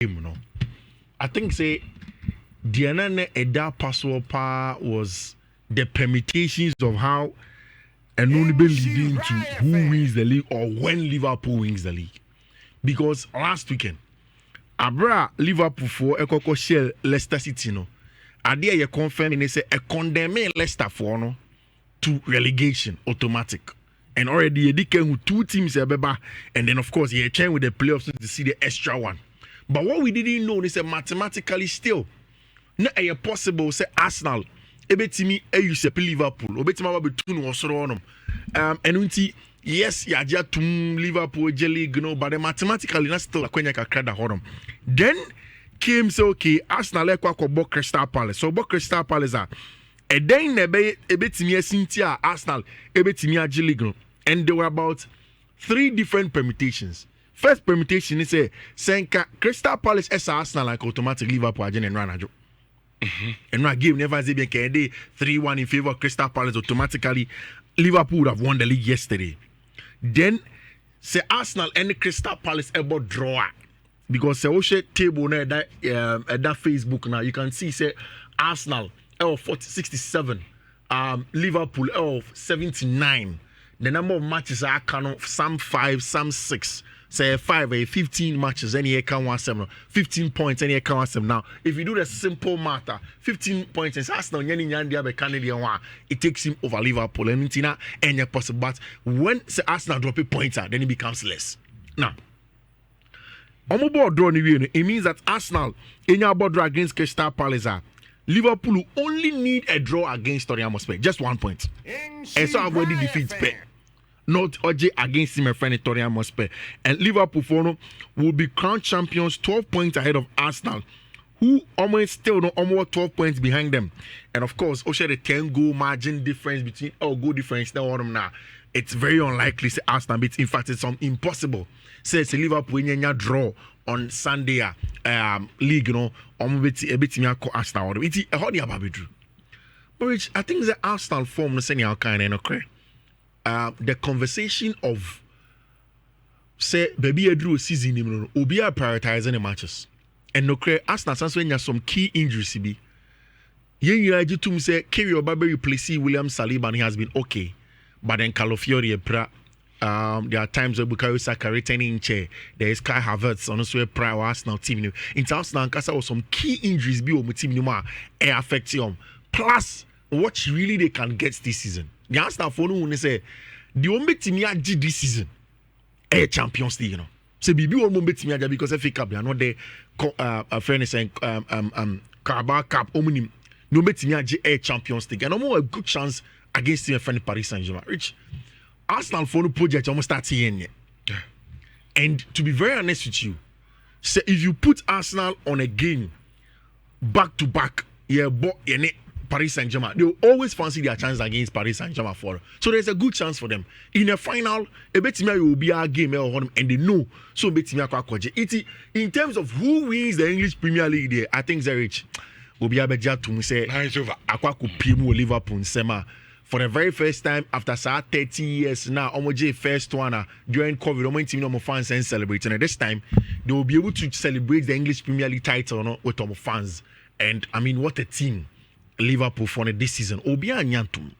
game, no. I think say Diana Eda Passport was the permutations of how and only be leading to who wins the league or when Liverpool wins the league. Because last weekend, Abra Liverpool for Ekoko Shell Leicester City no. Adia ye confirm and they say a condemn Leicester for no to relegation automatic. And already they came with two teams and then of course he came with the playoffs to see the extra one. But what we didn't know is that mathematically still, not a possible say Arsenal, ebetimi use Liverpool, obetima ba between was on and unti yes, ya tum Liverpool jelly, you know, but mathematically not still a kwenya kakra hodom. Then came say okay, Arsenal ekwa bo Crystal Palace. So bo Crystal Palace are and then ebetimi Cynthia Arsenal ebetimi jelly, and there were about 3 different permutations. First permutation is a Senka Crystal Palace as Arsenal like automatic Liverpool and Ranajo. And my game never say 3-1 in favor of Crystal Palace automatically. Liverpool would have won the league yesterday. Then say Arsenal and Crystal Palace about draw because the Oshe table now that Facebook now you can see say Arsenal 67, Liverpool 79. The number of matches are some 5, some 6. Say 15 matches, any account 17, 15 points, any account 17. Now, if you do the simple matter, 15 points, and Arsenal, it takes him over Liverpool, and it's not any possible. But when say Arsenal drop a pointer, then it becomes less. Now, it means that Arsenal, in your board draw against Crystal Palace, Liverpool only need a draw against Tottenham Hotspur, just 1 point. And so I've already defeated not OJ against him a friend Tottenham Hotspur. And Liverpool will be crowned champions 12 points ahead of Arsenal, who almost still no almost 12 points behind them. And of course, also the 10 goal margin difference between goal difference now. It's very unlikely say Arsenal beats. In fact, it's impossible. Say it's a Liverpool draw on Sunday league, a bit Arsenal. It's a hard Babidru. But I think the Arsenal form the same kind of okay. The conversation of say baby drew season obi are prioritizing the matches and no clear Arsenal sans some key injuries be yen to say Kerry Obabe replace William Saliba and he has been okay, but then Calafiori there are times where Bukayo Saka returning in chair. There is Kai Havertz on also a prior Arsenal team. In Arsenal and Casa was some key injuries be on the team affect him. Plus what really they can get this season. The Arsenal for no say the only team ya this season Champions League, So bibi one bet team ya because FA Cup they are not there fairness and Carabao Cup omunim no bet team ya Champions League and no more a good chance against team friend Paris Saint-Germain. Rich Arsenal for no project almost start here. And to be very honest with you, say if you put Arsenal on a game back to back, Paris Saint-Germain, they will always fancy their chance against Paris Saint-Germain for. So there's a good chance for them. In a final, a bit will be a game and they know. So in terms of who wins the English Premier League there, I think Zerich will be able to say Liverpool Sema. For the very first time after 30 years now, Omoje first one during COVID, Omo fans and celebrating. And this time, they will be able to celebrate the English Premier League title with Omo fans. And I mean, what a team Liverpool for this season. Obia Nyantum.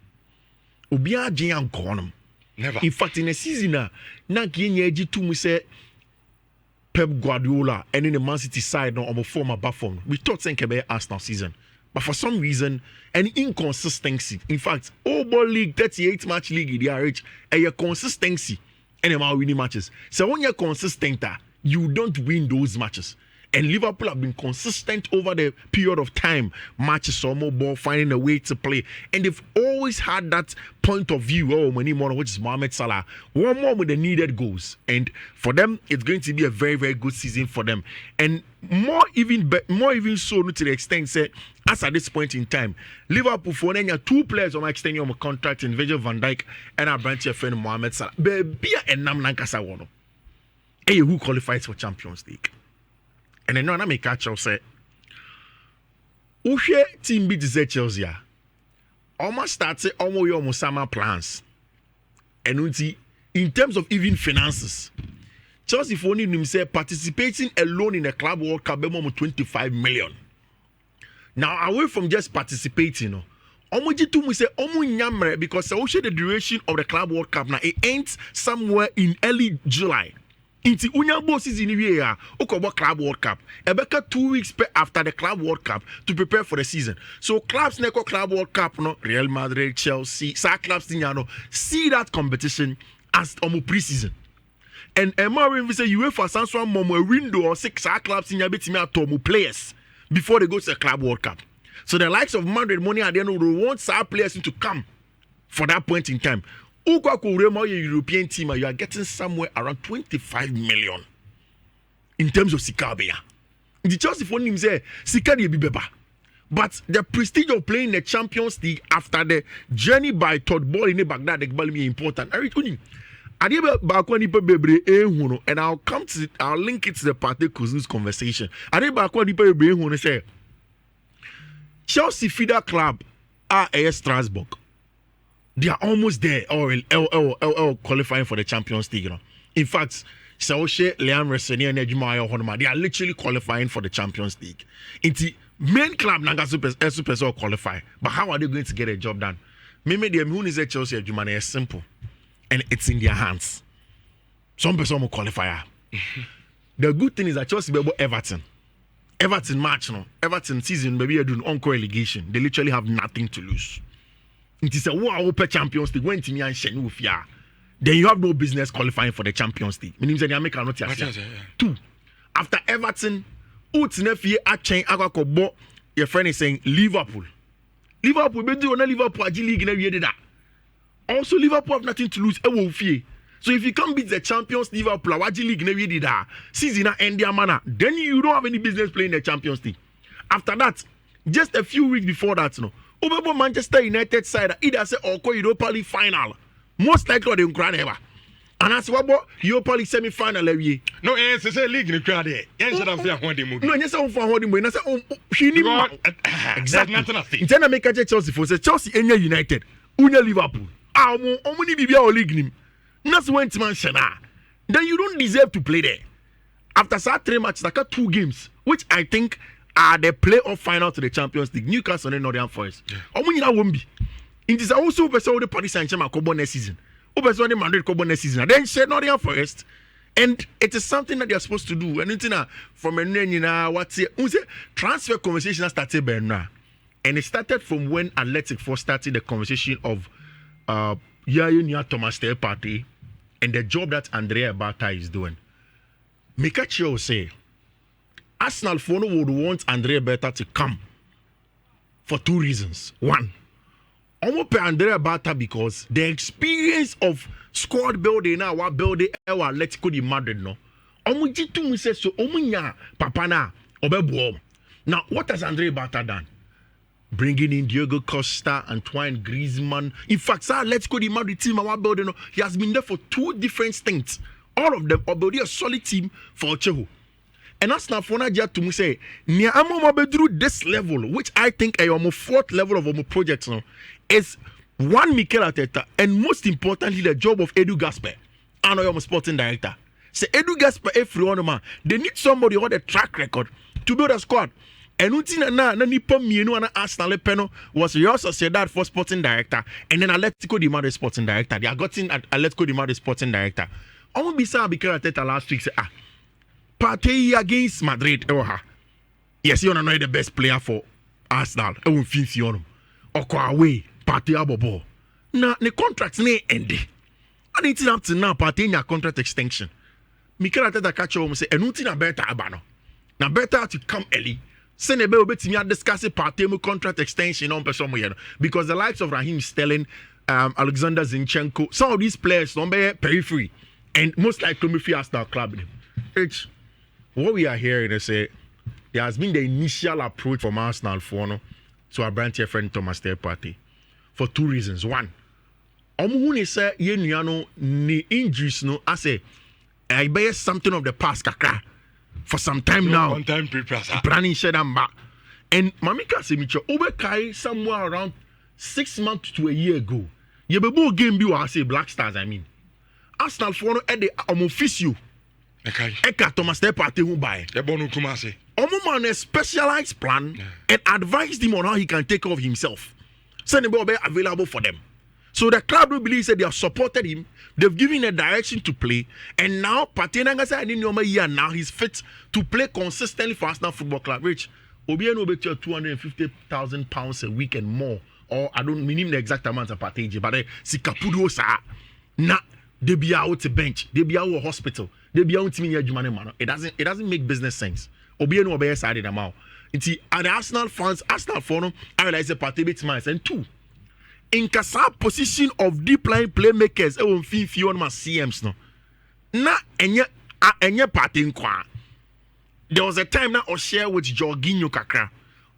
Obia Jian Konum. Never. In fact, in a season, na Kienyeji to me say Pep Guardiola and in the Man City side no Omo former baffon. We thought Senkebe Arsenal season. But for some reason, an inconsistency. In fact, Ball League, 38 match league, they are rich. A consistency. And about winning matches. So when you're consistent, you don't win those matches. And Liverpool have been consistent over the period of time. Matches or more ball, finding a way to play. And they've always had that point of view, which is Mohamed Salah. One more with the needed goals. And for them, it's going to be a very, very good season for them. And more even so to the extent, say, as at this point in time, Liverpool for them, 2 players on extending on a contract in Virgil van Dijk and our branch friend Mohamed Salah. Be a nam nankasa wono. Who qualifies for Champions League? And then I make catch up say, Ushe team beat the Chelsea. Almost started almost summer plans. And in terms of even finances, Chelsea for him say participating alone in a Club World Cup be more 25 million. Now away from just participating, Omo say Omo nyamre because the duration of the Club World Cup now it ends somewhere in early July. Inti unyabo season here, Okobo Club World Cup. Ebeka 2 weeks after the Club World Cup to prepare for the season. So clubs neko Club World Cup no Real Madrid, Chelsea, sa clubs see that competition as omo pre-season. And Emma we say UEFA Sanso momo a window or 6 clubs in betimi atomo players before they go to the Club World Cup. So the likes of Madrid money at the end will want our players to come for that point in time. Your European team, you are getting somewhere around 25 million in terms of Sikabia. The Chelsea for him say Sikadi Bibeba. But the prestige of playing the Champions League after the journey by third ball in Baghdad is important. And I'll link it to the Partey Cousins conversation. Say Chelsea feeder club are Strasbourg. They are almost there or qualifying for the Champions League. In fact, Saoshe, Leon Reseni, and Ejimaya Honoma, they are literally qualifying for the Champions League. It's main club Naga Super qualify. But how are they going to get a job done? Maybe the moon is a Chelsea Ejimane is simple. And it's in their hands. Some person will qualify. The good thing is that Chelsea be able Everton. Everton match, Everton season, maybe you're doing encore relegation. They literally have nothing to lose. It is a open Champions League. When Timmy and Shenu Fia, then you have no business qualifying for the Champions League. Meaning that America not here. 2. After Everton, Utnefi Achen Agakobo, your friend is saying Liverpool. Liverpool, be do on Liverpool League in every day. Also, Liverpool have nothing to lose. So if you can't beat the champions Liverpool, Awaji League never did that. Season end their manner. Then you don't have any business playing the Champions League. After that, just a few weeks before that, Ubebo Manchester United side either say or Europa League final. Most likely they will ever. And as well, Europa League semi-final every year. No, it's a league in the crowd. Yes, I'm saying one day. No, yes, I'm for one day. Exactly. Then I make a Chelsea for Chelsea and United, Unya Liverpool. Omuni Bibia or league. That's when man shana. Then you don't deserve to play there. After that 3 matches, like 2 games, which I think are the playoff final to the Champions League. Newcastle and Nottingham Forest. Omuni won't be. It is also the Paris Saint-Germain next season. The Madrid next season. Then share Nottingham Forest. And it is something that they are supposed to do. And from what's transfer conversation started by now. And it started from when Athletic Force started the conversation of Yaya Thomas Partey and the job that Andrea Bata is doing. Mikachi say Arsenal would want Andrea Bata to come for 2 reasons. 1, almost pay Andrea Bata because the experience of squad building now, what building our Atletico de Madrid no. Omujitu say so omunya papa na obebuom. Now what has Andrea Bata done? Bringing in Diego Costa, Antoine Griezmann. In fact, sir, let's go the Madrid team. He has been there for 2 different stints. All of them are building a solid team for Chehu. And that's not for Nadia to me say, near Amoma this level, which I think is almost 4th level of our project now, is 1 Mikel Arteta, and most importantly, the job of Edu Gasper, and our sporting director. Say Edu Gasper, everyone, they need somebody with a track record to build a squad. And na nipa mienu na Arsenal peno was Real Sociedad for sporting director and then Atletico de Madrid sporting director. They are gotten at Atletico de Madrid sporting director. I won't be sad because Arteta last week say Partey against Madrid. Yes, you know the best player for Arsenal. I won't feel you Okwa away Partey abobo. Na the contract ne end. And it's up to now Partey in your contract extension. Mikel Arteta catch home say na better abano. Na better to come early. Senebe obetimi discuss Partey contract extension on person because the likes of Raheem Sterling, Alexander Zinchenko, some of these players don't be periphery and most likely me Arsenal club. What we are hearing is say there has been the initial approach from Arsenal for to our brand friend Thomas Partey for 2 reasons. 1, omuhuni say ye nuano ni injuries no I say I bear something of the past kakra. For some time now, planning shed and back. And Mamika Semicho overkai somewhere around 6 months to a year ago. You be game be I say Black Stars, I mean. Arsenal for no at the officio. Eka Thomas Partey who buy. The Bonu Kumasi. Omo a specialized plan and advised him on how he can take care of himself. Send him available for them. So the club will believe that they have supported him. They've given a direction to play, and now Partey now he's fit to play consistently for Arsenal Football Club. Which Obiano bet you £250,000 a week and more, or I don't mean the exact amount of Partey, but si Capudo sa na they be out to bench, they be out of hospital, they be out to me man. It doesn't make business sense. Obiano obey side the amount. It's the Arsenal fans, Arsenal forum. I realize the Partey bit minus and two. In Kasa position of deep line playmakers, on Fiifi-Manfred CMs no. Na enye Partey nkwa. There was a time now I share with Jorginho kakra.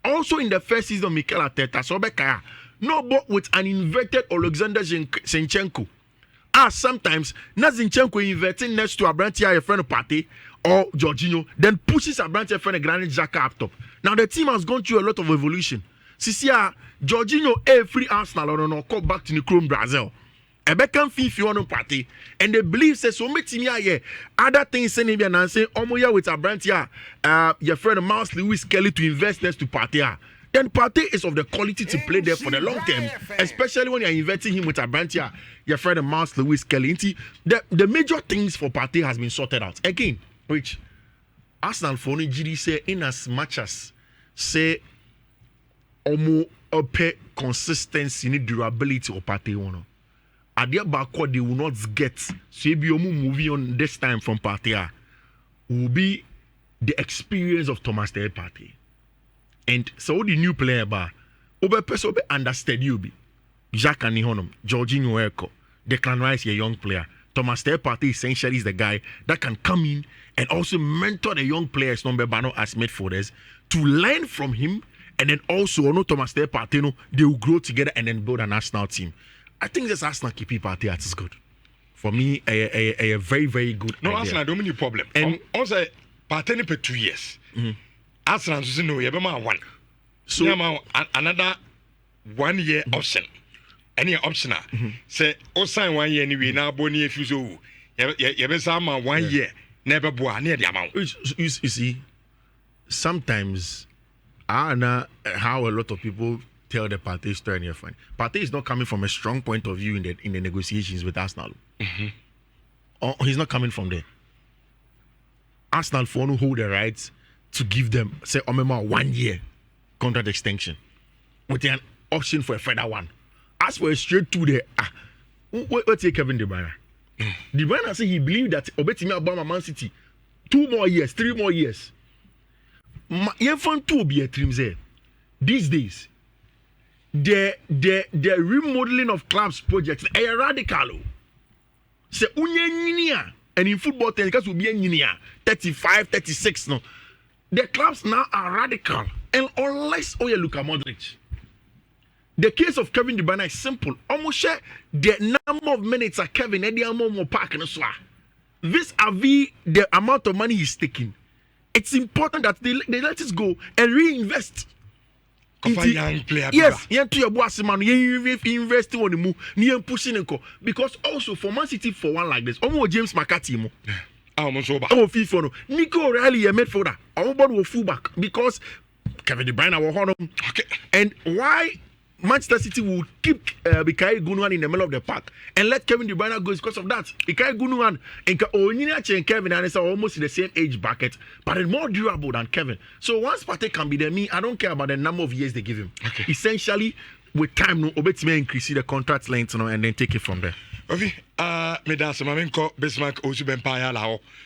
Also in the first season, Mikel Arteta so beka no but with an inverted Alexander Zinchenko. Sometimes na Zinchenko inverting next to Abrantia a friend of Partey or Jorginho, then pushes Abrantia a friend of Granit Xhaka up top. Now the team has gone through a lot of evolution. Sisia Jorginho free Arsenal or no come back to the Chrome Brazil. Ebeka Fiifi-Manfred Partey, and they believe say so many team here other things saying and say omoya with Abrantia your friend Miles Lewis Kelly to invest next to Partey. Then Partey is of the quality to play there for the long term, especially when you're investing him with Abrantia, your friend Miles Lewis Kelly. The major things for Partey has been sorted out. Again, which Arsenal for GD say in as much as say omo pay consistency ni durability of Partey one. At their backward they will not get so be omo moving on this time from Partey will be the experience of Thomas Partey. And so the new player ba obe person be understand you be Jacques Anihonom, Jorginho Eko, Declan Rice a young player. Thomas Partey essentially is the guy that can come in and also mentor the young players number Bano as midfielders to learn from him. And then also, Thomas Partey, they will grow together and then build a national team. I think this Arsenal keeping Partey at is good. For me, a very, very good no, idea. Arsenal don't mean problem. And also, Partey for 2 years. Arsenal doesn't know you have one. So another 1 year option. Any option. Say, sign 1 year anyway, now Bonnie if you so. You have some 1 year, never boy near the amount. You see, sometimes I know how a lot of people tell the Partey story in your friend. Partey is not coming from a strong point of view in the negotiations with Arsenal. He's not coming from there. Arsenal for no hold the rights to give them say 1 year contract extension with an option for a further one. As for a straight to the what's Kevin De Bruyne? De Bruyne say he believed that Obetimi Obama Man City 2 more years, 3 more years. These days, the remodeling of clubs projects are radical. Se unye and in football because will be 35, 36 no. The clubs now are radical, and unless Luka Modric. The case of Kevin De Bruyne is simple. Almost the number of minutes that Kevin Ediamo Park and so vis-a-vis the amount of money he's taking. It's important that they let us go and reinvest. Young player. Yes, to your boss man, invest on the move, near pushing because also for Man City for one like this, almost James McCarthy. FIFA. Nico O'Reilly a midfielder. Everybody will fullback because Kevin De Bruyne will hold him. Okay. And why Manchester City will keep Ilkay Gundogan in the middle of the park and let Kevin De Bruyne go because of that. Ilkay Gundogan and Kevin are almost in the same age bracket, but they're more durable than Kevin. So once Partey can be there, I don't care about the number of years they give him. Okay. Essentially, with time, Obetime increase the contract length and then take it from there. Okay. Me da Bismarck Osu Bempire lao.